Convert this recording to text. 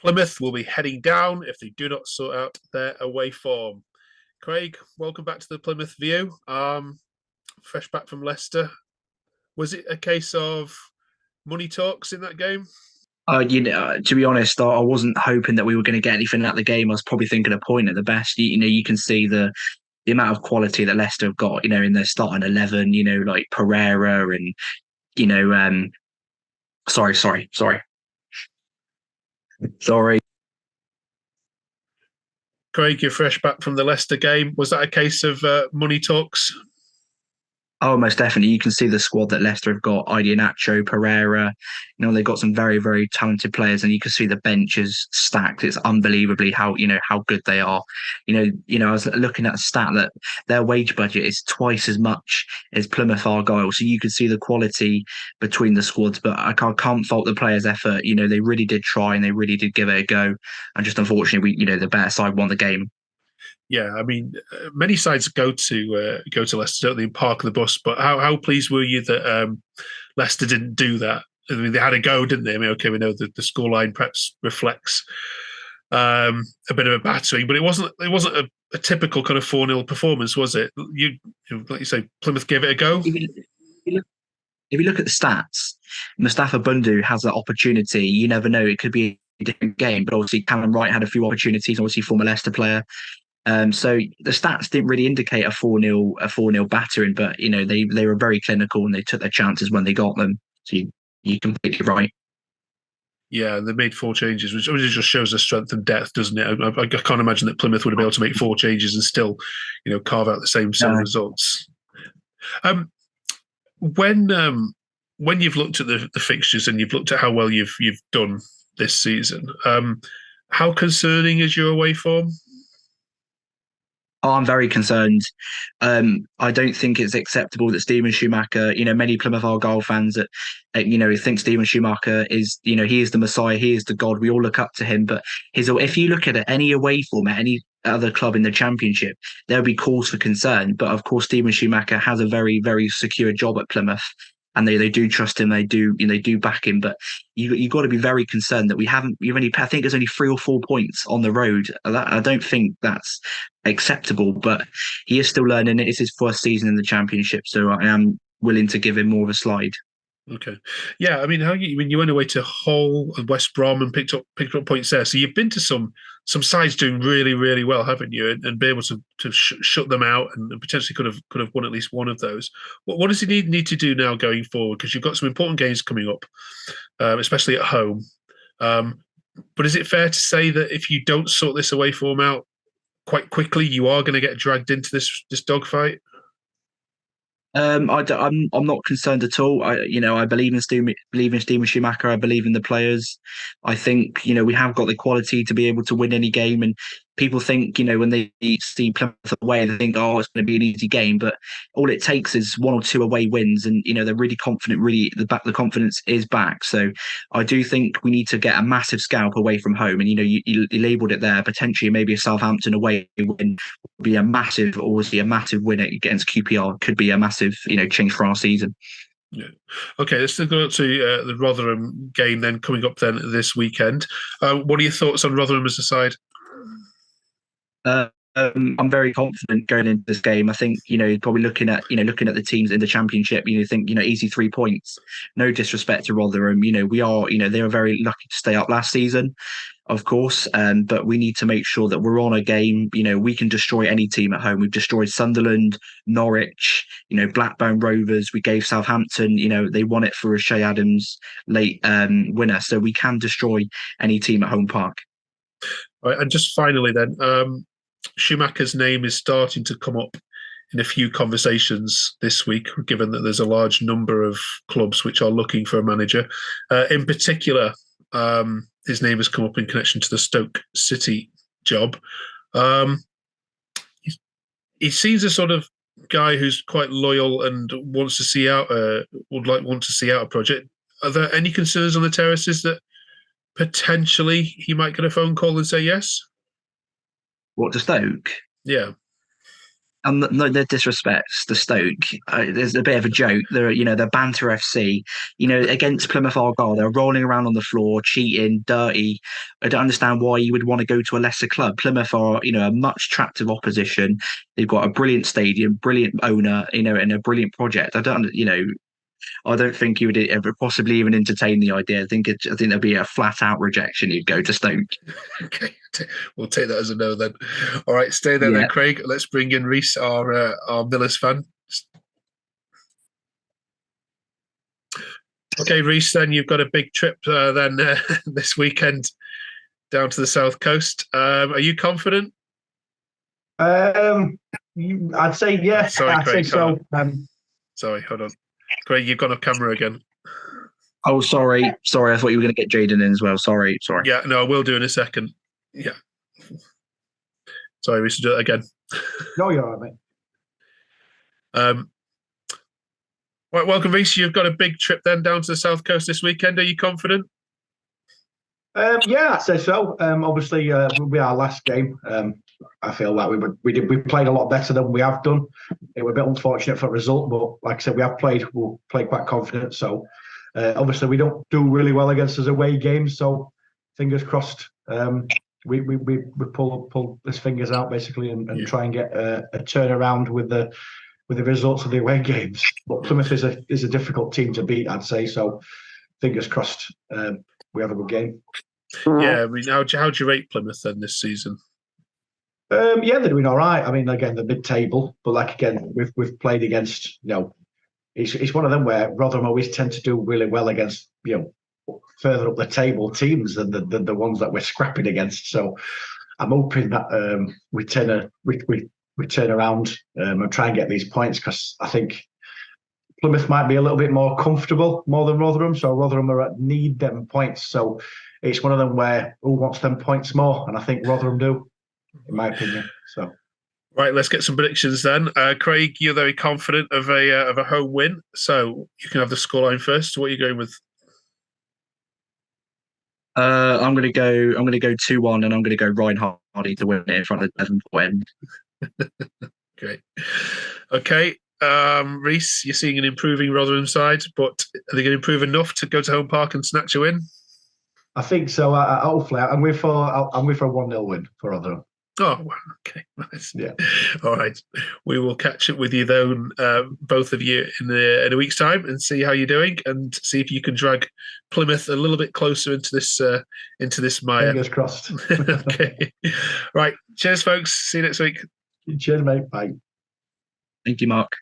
Plymouth will be heading down if they do not sort out their away form. Craig, welcome back to the Plymouth View. Fresh back from Leicester. Was it a case of money talks in that game? To be honest, I wasn't hoping that we were going to get anything out of the game. I was probably thinking a point at the best. You can see the amount of quality that Leicester have got. In their starting 11. Like Pereira and you know, sorry. Craig, you're fresh back from the Leicester game. Was that a case of money talks? Oh, most definitely. You can see the squad that Leicester have got: Iheanacho, Pereira. They've got some very, very talented players, and you can see the bench is stacked. It's unbelievably how good they are. I was looking at a stat that their wage budget is twice as much as Plymouth Argyle, so you can see the quality between the squads. But I can't fault the players' effort. They really did try and they really did give it a go, and just unfortunately, the better side won the game. Yeah, I mean, many sides go to Leicester, don't they, and park the bus. But how pleased were you that Leicester didn't do that? I mean, they had a go, didn't they? I mean, okay, we know that the scoreline perhaps reflects a bit of a battering, but it wasn't a typical kind of 4-0 performance, was it? Like you say, Plymouth gave it a go. If you look, if you look at the stats, Mustafa Bundu has that opportunity. You never know; it could be a different game. But obviously, Callum Wright had a few opportunities. Obviously, former Leicester player. So the stats didn't really indicate a 4-0 battering, but they were very clinical and they took their chances when they got them. So you're completely right. Yeah, they made 4 changes, which just shows the strength and depth, doesn't it? I can't imagine that Plymouth would have been able to make 4 changes and still, carve out the same set of No. results. Um, when you've looked at the fixtures and you've looked at how well you've done this season, how concerning is your away form? Oh, I'm very concerned. I don't think it's acceptable that Steven Schumaker, many Plymouth Argyle fans that, think Steven Schumaker is, he is the Messiah, he is the God. We all look up to him. But if you look at it, any away form at any other club in the Championship, there'll be cause for concern. But of course, Steven Schumaker has a very, very secure job at Plymouth. And they do trust him. They do back him. But you got to be very concerned that I think there's only 3 or 4 points on the road. I don't think that's acceptable. But he is still learning. It's his first season in the Championship, so I am willing to give him more of a slide. Okay, yeah. I mean, when you went away to Hull and West Brom and picked up points there, so you've been to some sides doing really really well, haven't you? And be able to shut them out and potentially could have won at least one of those. What does he need to do now going forward? Because you've got some important games coming up, especially at home. Um, but is it fair to say that if you don't sort this away form out quite quickly, you are going to get dragged into this dogfight? I'm not concerned at all. I believe in Steven Schumacher. I believe in the players. I think we have got the quality to be able to win any game. And people think when they see Plymouth away, they think, oh, it's going to be an easy game. But all it takes is 1 or 2 away wins, and they're really confident. Really, the confidence is back. So I do think we need to get a massive scalp away from home. And you labelled it there. Potentially, maybe a Southampton away win be a massive, obviously a massive win against QPR could be a massive, change for our season. Yeah. Okay, let's go to the Rotherham game then coming up then this weekend. What are your thoughts on Rotherham as a side? I'm very confident going into this game. I think probably looking at the teams in the Championship, think easy 3 points. No disrespect to Rotherham, we are they were very lucky to stay up last season, of course. But we need to make sure that we're on a game. We can destroy any team at home. We've destroyed Sunderland, Norwich, Blackburn Rovers. We gave Southampton, they won it for a Shea Adams late winner. So we can destroy any team at home park. All right, and just finally then, Schumacher's name is starting to come up in a few conversations this week, given that there's a large number of clubs which are looking for a manager. In particular, his name has come up in connection to the Stoke City job. Um, he seems a sort of guy who's quite loyal and wants to see out want to see out a project. Are there any concerns on the terraces that potentially he might get a phone call and say yes? What to Stoke? Yeah. and no disrespect to Stoke, there's a bit of a joke. They're banter FC. Against Plymouth Argyle, they're rolling around on the floor, cheating, dirty. I don't understand why you would want to go to a lesser club. Plymouth are, a much attractive opposition. They've got a brilliant stadium, brilliant owner, and a brilliant project. I don't think you would ever possibly even entertain the idea. I think there'd be a flat out rejection. You'd go to Stoke. Okay, we'll take that as a no then. All right, stay there then, Craig. Let's bring in Reese, our Millers fan. Okay, Reese, then you've got a big trip this weekend down to the south coast. Are you confident? I'd say yes. Sorry, Craig, I'd say so. Sorry, hold on. Craig, you've gone off camera again. Oh, sorry. I thought you were going to get Jaden in as well. Sorry. Yeah, no, I will do in a second. Yeah. Sorry, we should do it again. No, you're all right, mate. Right, welcome, Reese. You've got a big trip then down to the south coast this weekend. Are you confident? Yeah, I'd say so. Obviously, will be our last game. I feel like we played a lot better than we have done. It was a bit unfortunate for the result, but like I said, we'll play quite confident. So obviously, we don't do really well against us away games. So fingers crossed. We pull his fingers out basically and try and get a turnaround with the results of the away games. But Plymouth is a difficult team to beat, I'd say. So fingers crossed. We have a good game. Yeah, I mean, how do you rate Plymouth then this season? Yeah, they're doing all right. I mean, again, the mid-table, but like again, we've played against. It's one of them where Rotherham always tend to do really well against further up the table teams than the ones that we're scrapping against. So I'm hoping that we turn around and try and get these points, because I think Plymouth might be a little bit more comfortable more than Rotherham. So Rotherham need them points. So it's one of them where who wants them points more, and I think Rotherham do, in my opinion. So, right, let's get some predictions then. Craig, you're very confident of a home win, so you can have the scoreline first. What are you going with? I'm going to go 2-1, and I'm going to go Ryan Hardy to win it in front of Devonport end. Great. Okay, Reese, you're seeing an improving Rotherham side, but are they going to improve enough to go to Home Park and snatch a win? I think so. Hopefully, I'm with for a 1-0 win for Rotherham. Oh, okay, nice. Yeah. All right, we will catch up with you though, both of you in a week's time, and see how you're doing, and see if you can drag Plymouth a little bit closer into this mire. Fingers crossed. Okay. Right. Cheers, folks. See you next week. Cheers, mate. Bye. Thank you, Mark.